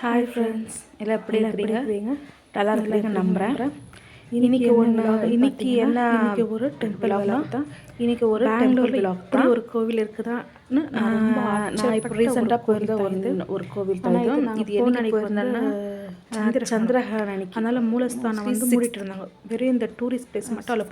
Hi friends, எல்லாம் எப்படி இருக்கிறீங்க? நல்லா இருக்கிறீங்க நம்புகிறேன். இன்னைக்கு என்ன ஒரு டெம்பிள் விலாக் தான். இன்றைக்கி ஒரு டெம்பிள் விலாக் தான். ஒரு கோவில் இருக்குதான்னு நான் இப்போ ரீசெண்டாக போயிருந்த ஒரு கோவில் தான். இது என்னைக்கு போயிருந்தேன்னா சந்திரகிரகணம் அன்னைக்கு. அதனால் மூலஸ்தானம் வந்து மூடிட்டு இருந்தாங்க. வெறும் இந்த டூரிஸ்ட் பிளேஸ் மட்டும் அல்ல.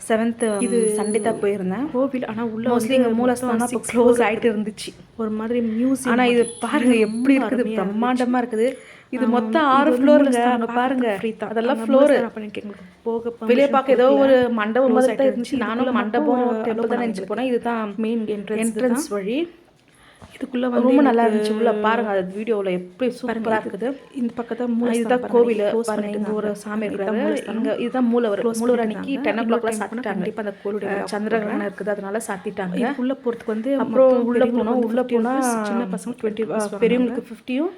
செவன்த் இது சண்டே தான் போயிருந்தேன் கோவில். ஆனால் உள்ள மோஸ்ட்லி இங்கே மூலஸ்தானம் இப்போ க்ளோஸ் ஆகிட்டு இருந்துச்சு. ஒரு மாதிரி மியூசியம். ஆனால் இது பாருங்கள் எப்படி இருக்குது, பிரம்மாண்டமாக இருக்குது. இது மொத்தம் 6 ஃப்ளோருங்க. அங்கே பாருங்கள், அதெல்லாம் ஃப்ளோரு. போக வெளியே பார்க்க ஏதோ ஒரு மண்டபம் மாதிரி தான் இருந்துச்சு. நானும் மண்டபம் டெம்பிள் தான் நினச்சி போனேன். இதுதான் மெயின் என்ட்ரன்ஸ் வழி. இதுக்குள்ளே வந்து ரொம்ப நல்லா இருந்துச்சு. உள்ள பாருங்க, அது வீடியோவில் எப்படி சூப்பராக இருக்குது. இந்த பக்கத்தில் இதுதான் கோவில் பாருங்க. இங்கே ஒரு சாமி இருக்கிறாங்க. இங்கே இதுதான் மூலவர் அன்னைக்கு 10 o'clock சாத்திட்டாங்க. கண்டிப்பாக அந்த கோவிலுடைய சந்திரகிரகணம் இருக்குது, அதனால சாத்திட்டாங்க. உள்ளே போகிறதுக்கு வந்து அப்புறம் உள்ளே போனால் சின்ன பசங்க 20, பெரியவங்களுக்கு 50யும்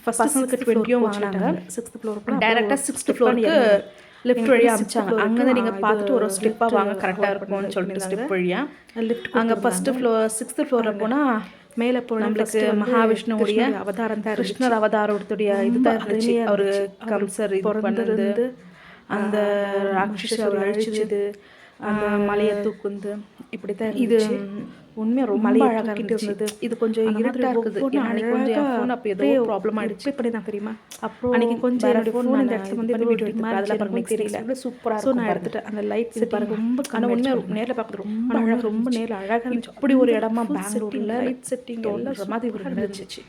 பசங்களுக்கு 20யும் வாங்கினாங்க. 6th ஃப்ளோருக்கு டேரெக்டாக 6th ஃப்ளோருக்கு லெஃப்ட் வழியாக அமிச்சாங்க. அங்கேருந்து நீங்கள் பார்த்துட்டு ஒரு ஸ்டெப்பாக வாங்க, கரெக்டாக இருக்கும்னு சொல்லிட்டு ஸ்டெப் வழியாக லிஃப்ட். அங்கே ஃபஸ்ட்டு ஃப்ளோர் 6th ஃப்ளோரில் போனால் மேலே போன நம்மளுக்கு மகாவிஷ்ணுவுடைய அவதாரம் தான், கிருஷ்ணர் அவதாரத்துடைய இதுதான் இருந்துச்சு. அவர் கம்சர் பிறந்திருந்து அந்த ராட்சசர் அழிச்சது, அந்த மலையை தூக்குந்து இப்படி தான் இது. உண்மையாக ரொம்ப அழகாக இருந்தது. இது கொஞ்சம் இருட்டாக இருக்குது. அன்றைக்கி கொஞ்சம் ஃபோன் அப்போ ஏதோ ப்ராப்ளம் ஆகிடுச்சு. இப்படி தான் தெரியுமா? அப்புறம் அன்றைக்கி கொஞ்சம் என்னோட ஃபோன் இந்த இடத்துல வந்து வீடியோ எடுத்து அதில் பாருங்க தெரியல. சூப்பராக. ஸோ நான் எடுத்துட்டேன் அந்த லைட் பாருங்க. ரொம்ப ஆனால் உண்மையாக நேரில் பார்க்குறது ரொம்ப அழகாக, ரொம்ப நேரில் அழகாக இருந்துச்சு. அப்படி ஒரு இடமா பெங்களூரில் லைட் செட்டிங் தோன்ற மாதிரி ஒரு இருந்துச்சு.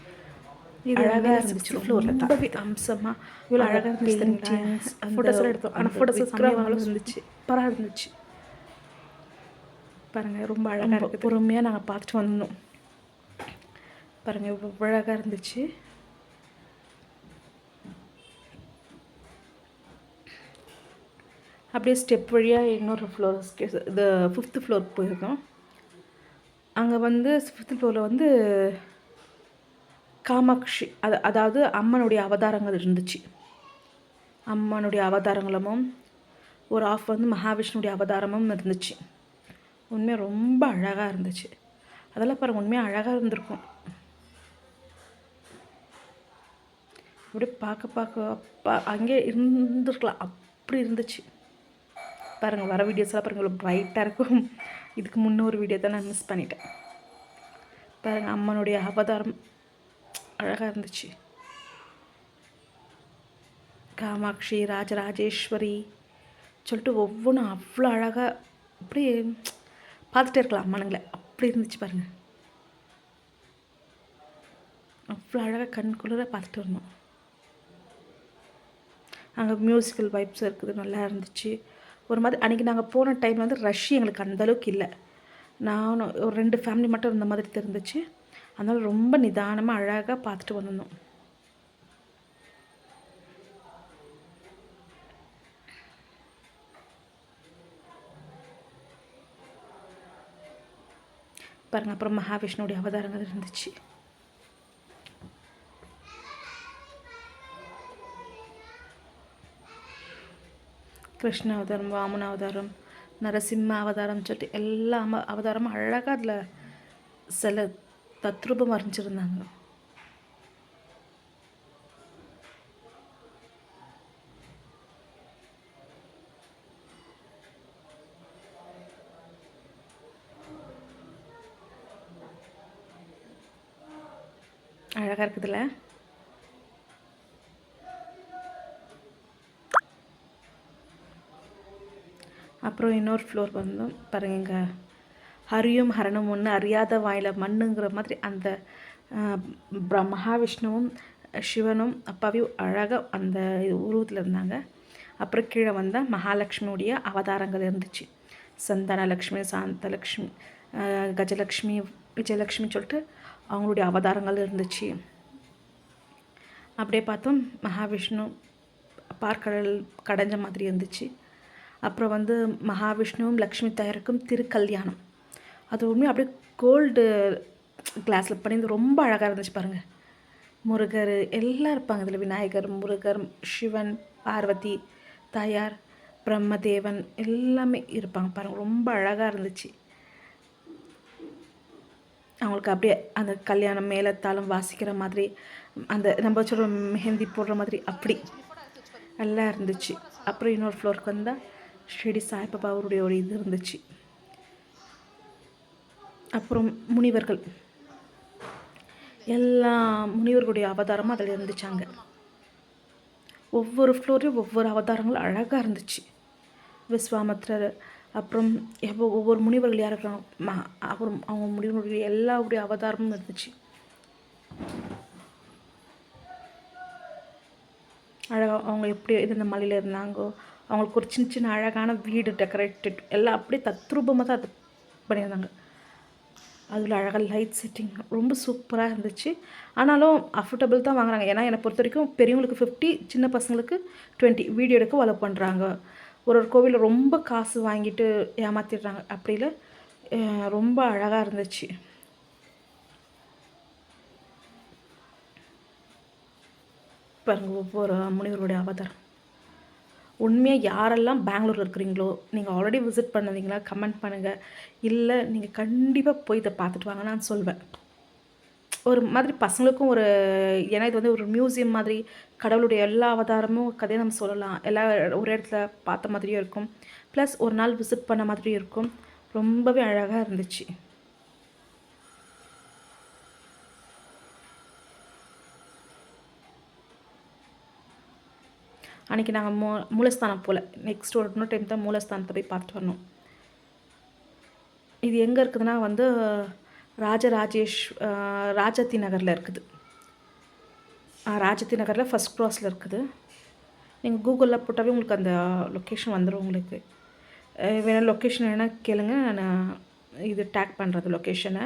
இது அழகாக இருந்துச்சு. ஃப்ளோரில் ரொம்பவே அம்சமாக இவ்வளோ அழகாக இருந்துச்சு. ஃபோட்டோஸ்லாம் எடுத்தோம். ஆனால் ஃபோட்டோஸ் சமையல் இருந்துச்சு, சூப்பராக இருந்துச்சு பாருங்கள். ரொம்ப அழகாக இருக்குது. பொறுமையாக நாங்கள் பார்த்துட்டு வந்தோம் பாருங்கள், இவ்வளோ அழகாக இருந்துச்சு. அப்படியே ஸ்டெப் வழியாக இன்னொரு ஃப்ளோர், இது 5th ஃப்ளோருக்கு போயிருக்கோம். அங்கே வந்து 5th ஃப்ளோரில் வந்து காமாட்சி, அதாவது அம்மனுடைய அவதாரங்கள் இருந்துச்சு. அம்மனுடைய அவதாரங்களும் ஒரு ஆஃப் வந்து மகாவிஷ்ணுடைய அவதாரமும் இருந்துச்சு. உண்மையாக ரொம்ப அழகாக இருந்துச்சு. அதெல்லாம் பாருங்கள், உண்மையாக அழகாக இருந்திருக்கும். அப்படியே பார்க்க அங்கே இருந்துருக்கலாம், அப்படி இருந்துச்சு பாருங்கள். வர வீடியோஸ்லாம் பாருங்கள், இவ்வளோ ப்ரைட்டாக இருக்கும். இதுக்கு முன்னே ஒரு வீடியோ தான் நான் மிஸ் பண்ணிட்டேன் பாருங்கள். அம்மனுடைய அவதாரம் அழகாக இருந்துச்சு. காமாட்சி, ராஜராஜேஸ்வரி சொல்லிட்டு ஒவ்வொன்றும் அவ்வளோ அழகாக அப்படி பார்த்துட்டே இருக்கலாம் அம்மனுங்களை. அப்படி இருந்துச்சு பாருங்கள், அவ்வளோ அழகாக கண்குளிர பார்த்துட்டு வரணும். அங்கே மியூசிக்கல் வைப்ஸ் இருக்குது, நல்லா இருந்துச்சு. ஒரு மாதிரி அன்றைக்கி நாங்கள் போன டைம் வந்து ரஷ் எங்களுக்கு அந்தளவுக்கு இல்லை. நானும் ஒரு 2 ஃபேமிலி மட்டும் இருந்த மாதிரி தெரிஞ்சிச்சு. அதனால் ரொம்ப நிதானமாக அழகாக பார்த்துட்டு வந்திருந்தோம். பாருங்கள். அப்புறம் மகாவிஷ்ணுடைய அவதாரங்கள் இருந்துச்சு. கிருஷ்ண அவதாரம், வாமன அவதாரம், நரசிம்ம அவதாரம் சொல்லிட்டு எல்லா அவதாரமும் அழகாக அதில் சில தத்ரூபம் வரைஞ்சிருந்தாங்க. அழகாக இருக்குதுல்ல. அப்புறம் இன்னொரு ஃப்ளோர் வந்தோம் பாருங்க. இங்கே ஹரியும் ஹரணும் ஒன்று, அறியாத வாயில மண்ணுங்கிற மாதிரி அந்த மகாவிஷ்ணுவும் சிவனும் அப்பாவையும் அழகாக அந்த உருவத்தில் இருந்தாங்க. அப்புறம் கீழே வந்தால் மகாலட்சுமியுடைய அவதாரங்கள் இருந்துச்சு. சந்தானலக்ஷ்மி, சாந்தலக்ஷ்மி, கஜலக்ஷ்மி, விஜயலக்ஷ்மி சொல்லிட்டு அவங்களுடைய அவதாரங்கள் இருந்துச்சு. அப்படியே பார்த்தோம் மகாவிஷ்ணு பார்க்கடல் கடைஞ்ச மாதிரி இருந்துச்சு. அப்புறம் வந்து மகாவிஷ்ணுவும் லக்ஷ்மி தாயாருக்கும் திருக்கல்யாணம், அது உண்மையாக அப்படியே கோல்டு கிளாஸில் பண்ணி ரொம்ப அழகாக இருந்துச்சு பாருங்கள். முருகர் எல்லாம் இருப்பாங்க இதில். விநாயகர், முருகர், சிவன், பார்வதி தாயார், பிரம்மதேவன் எல்லாமே இருப்பாங்க பாருங்கள். ரொம்ப அழகாக இருந்துச்சு. அவங்களுக்கு அப்படியே அந்த கல்யாணம் மேளத்தாளம் வாசிக்கிற மாதிரி, அந்த நம்ம சொல்கிற மெஹந்தி போடுற மாதிரி அப்படி நல்லா இருந்துச்சு. அப்புறம் இன்னொரு ஃப்ளோருக்கு வந்தால் ஷிரடி சாய்பாபா அவருடைய ஒரு இது இருந்துச்சு. அப்புறம் முனிவர்கள், எல்லா முனிவர்களுடைய அவதாரமும் அதில் இருந்துச்சாங்க. ஒவ்வொரு ஃப்ளோரையும் ஒவ்வொரு அவதாரங்களும் அழகாக இருந்துச்சு. விஸ்வாமித்திரர், அப்புறம் ஒவ்வொரு முனிவர்கள் யார் இருக்கிறாங்க, அப்புறம் அவங்க முனிவர்களுடைய எல்லாருடைய அவதாரமும் இருந்துச்சு. அழகாக அவங்க எப்படி இருந்த மலையில் இருந்தாங்கோ, அவங்களுக்கு ஒரு சின்ன சின்ன அழகான வீடு டெக்கரேட்டட் எல்லாம் அப்படியே தத்ரூபமாக தான் அது பண்ணியிருந்தாங்க. அதில் அழகாக லைட் செட்டிங் ரொம்ப சூப்பராக இருந்துச்சு. ஆனாலும் அஃபோர்டபுள் தான் வாங்குறாங்க. ஏன்னா என்னை பொறுத்த வரைக்கும் பெரியவங்களுக்கு 50, சின்ன பசங்களுக்கு 20 வீடியோ எடுக்க அலோவ் பண்ணுறாங்க. ஒரு கோவிலில் ரொம்ப காசு வாங்கிட்டு ஏமாற்றிடுறாங்க. அப்படி இல்லை, ரொம்ப அழகாக இருந்துச்சு. பாருங்கள் ஒவ்வொரு முனிவருடைய அவதாரம். உண்மையாக யாரெல்லாம் பெங்களூர் இருக்கிறீங்களோ, நீங்கள் ஆல்ரெடி விசிட் பண்ணுவீங்களா கமெண்ட் பண்ணுங்கள். இல்லை நீங்கள் கண்டிப்பாக போய் இதை பார்த்துட்டு வாங்க நான் சொல்வேன். ஒரு மாதிரி பசங்களுக்கும் ஒரு, ஏன்னா இது வந்து ஒரு மியூசியம் மாதிரி, கடவுளுடைய எல்லா அவதாரமும் கதையை நம்ம சொல்லலாம். எல்லா ஒரு இடத்துல பார்த்த மாதிரியும் இருக்கும், ப்ளஸ் ஒரு நாள் விசிட் பண்ண மாதிரியும் இருக்கும். ரொம்பவே அழகாக இருந்துச்சு. அன்றைக்கி நாங்கள் மூலஸ்தானம் போல், நெக்ஸ்ட் ஒரு இன்னொரு டைம் தான் மூலஸ்தானத்தை போய் பார்த்துட்டு வரணும். இது எங்கே இருக்குதுன்னா வந்து ராஜாத்தி நகரில் இருக்குது. ராஜாத்தி நகரில் ஃபஸ்ட் க்ராஸில் இருக்குது. நீங்கள் கூகுளில் போட்டாவே உங்களுக்கு அந்த லொக்கேஷன் வந்துடும். உங்களுக்கு வேணால் லொக்கேஷன் வேணால் கேளுங்க, நான் இது டேக் பண்ணுறது லொக்கேஷனை.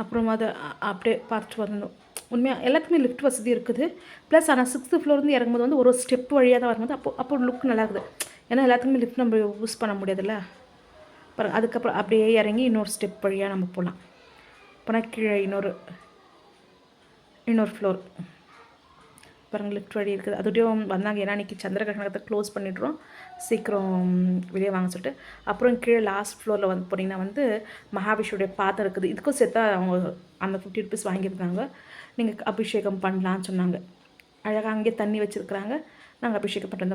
அப்புறம் அதை அப்படியே பார்த்துட்டு வரணும். உண்மையாக எல்லாத்துக்குமே லிஃப்ட் வசதி இருக்குது. ப்ளஸ் ஆனால் 6th ஃப்ளோர்லேருந்து இறங்கும்போது வந்து ஒரு ஸ்டெப் வழியாக தான் வரும்போது அப்போ லுக் நல்லா இருக்குது. ஏன்னா எல்லாத்துக்குமே லிஃப்ட் நம்ம யூஸ் பண்ண முடியாதுல்ல. அப்புறம் அதுக்கப்புறம் அப்படியே இறங்கி இன்னொரு ஸ்டெப் வழியாக நம்ம போகலாம். போனால் கீழே இன்னொரு ஃப்ளோர் பாருங்கள், லிஃப்ட் வழி இருக்குது. அதோடையும் வந்தாங்க. ஏன்னா இன்றைக்கி சந்திரகிரகணத்தை க்ளோஸ் பண்ணிடுறோம், சீக்கிரம் வெளியே வாங்க சொல்லிட்டு. அப்புறம் கீழே லாஸ்ட் ஃப்ளோரில் வந்து போனீங்கன்னா வந்து மகாவிஷ்ணுடைய பாத்திரம் இருக்குது. இதுக்கும் சேர்த்தா அவங்க அந்த 50 ருபீஸ் வாங்கியிருந்தாங்க. நீங்கள் அபிஷேகம் பண்ணலான்னு சொன்னாங்க. அழகாக அங்கேயே தண்ணி வச்சுருக்குறாங்க. நாங்கள் அபிஷேகம் பண்ணுறோம்.